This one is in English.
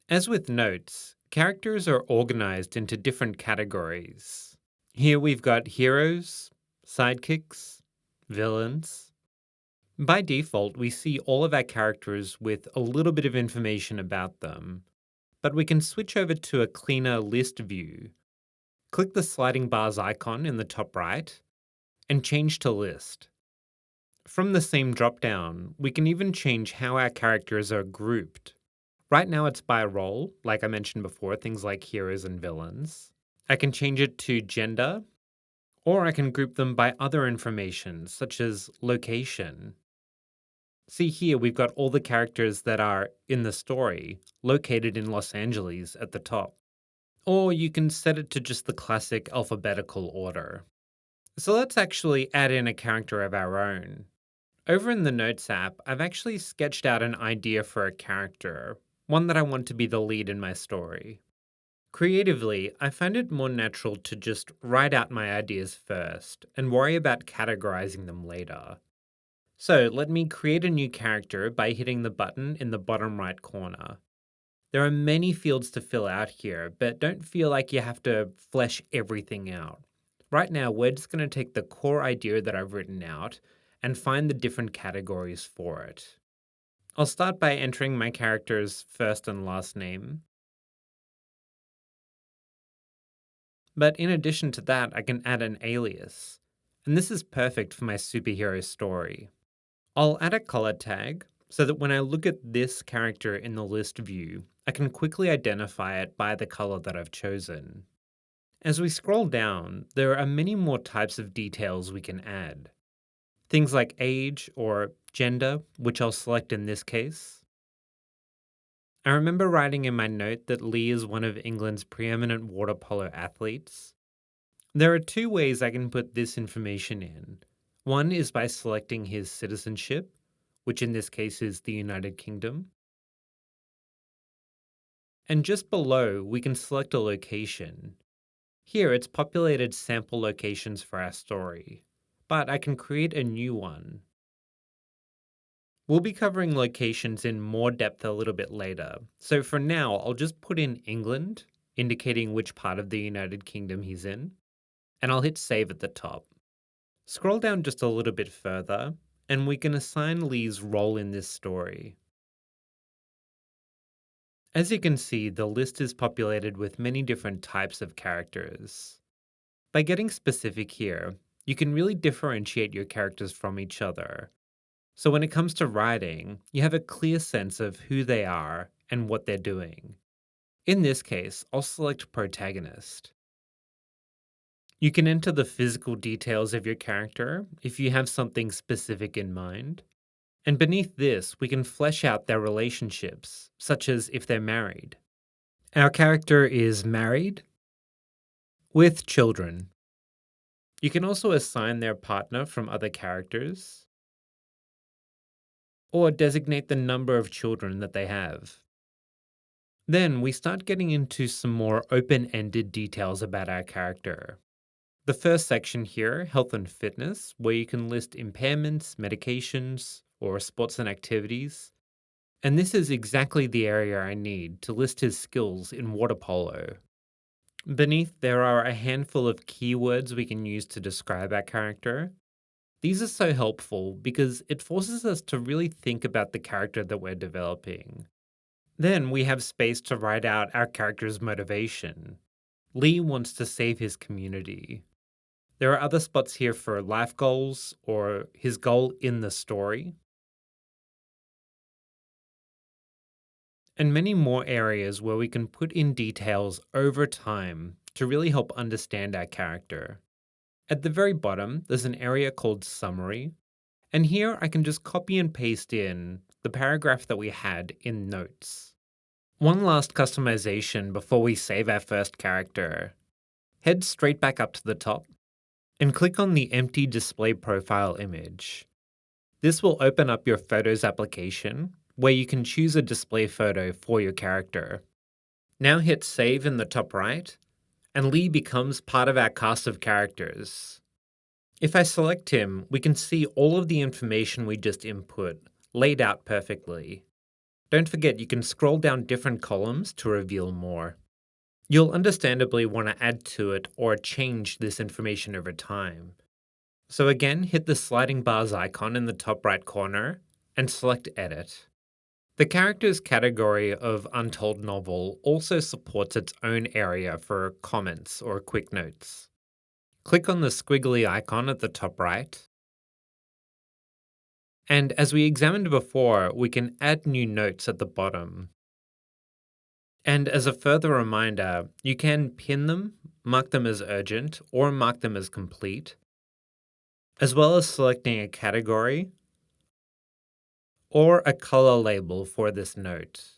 As with notes, characters are organized into different categories. Here we've got heroes, sidekicks, villains. By default, we see all of our characters with a little bit of information about them, but we can switch over to a cleaner list view. Click the sliding bars icon in the top right and change to list. From the same dropdown, we can even change how our characters are grouped. Right now it's by role, like I mentioned before, things like heroes and villains. I can change it to gender, or I can group them by other information, such as location. See here, we've got all the characters that are in the story located in Los Angeles at the top. Or you can set it to just the classic alphabetical order. So let's actually add in a character of our own. Over in the Notes app, I've actually sketched out an idea for a character, one that I want to be the lead in my story. Creatively, I find it more natural to just write out my ideas first and worry about categorizing them later. So let me create a new character by hitting the button in the bottom right corner. There are many fields to fill out here, but don't feel like you have to flesh everything out. Right now, we're just going to take the core idea that I've written out and find the different categories for it. I'll start by entering my character's first and last name. But in addition to that, I can add an alias. And this is perfect for my superhero story. I'll add a color tag so that when I look at this character in the list view, I can quickly identify it by the color that I've chosen. As we scroll down, there are many more types of details we can add. Things like age or gender, which I'll select in this case. I remember writing in my note that Lee is one of England's preeminent water polo athletes. There are two ways I can put this information in. One is by selecting his citizenship, which in this case is the United Kingdom. And just below, we can select a location. Here, it's populated sample locations for our story, but I can create a new one. We'll be covering locations in more depth a little bit later, so for now, I'll just put in England, indicating which part of the United Kingdom he's in, and I'll hit save at the top. Scroll down just a little bit further, and we can assign Lee's role in this story. As you can see, the list is populated with many different types of characters. By getting specific here, you can really differentiate your characters from each other. So when it comes to writing, you have a clear sense of who they are and what they're doing. In this case, I'll select protagonist. You can enter the physical details of your character if you have something specific in mind. And beneath this, we can flesh out their relationships, such as if they're married. Our character is married with children. You can also assign their partner from other characters, or designate the number of children that they have. Then we start getting into some more open-ended details about our character. The first section here, health and fitness, where you can list impairments, medications, or sports and activities. And this is exactly the area I need to list his skills in water polo. Beneath, there are a handful of keywords we can use to describe our character. These are so helpful because it forces us to really think about the character that we're developing. Then we have space to write out our character's motivation. Lee wants to save his community. There are other spots here for life goals or his goal in the story. And many more areas where we can put in details over time to really help understand our character. At the very bottom, there's an area called Summary, and here I can just copy and paste in the paragraph that we had in Notes. One last customization before we save our first character. Head straight back up to the top and click on the empty display profile image. This will open up your Photos application, where you can choose a display photo for your character. Now hit Save in the top right, and Lee becomes part of our cast of characters. If I select him, we can see all of the information we just input laid out perfectly. Don't forget you can scroll down different columns to reveal more. You'll understandably want to add to it or change this information over time. So again, hit the sliding bars icon in the top right corner and select Edit. The characters category of Untold Novel also supports its own area for comments or quick notes. Click on the squiggly icon at the top right. And as we examined before, we can add new notes at the bottom. And as a further reminder, you can pin them, mark them as urgent, or mark them as complete, as well as selecting a category or a color label for this note.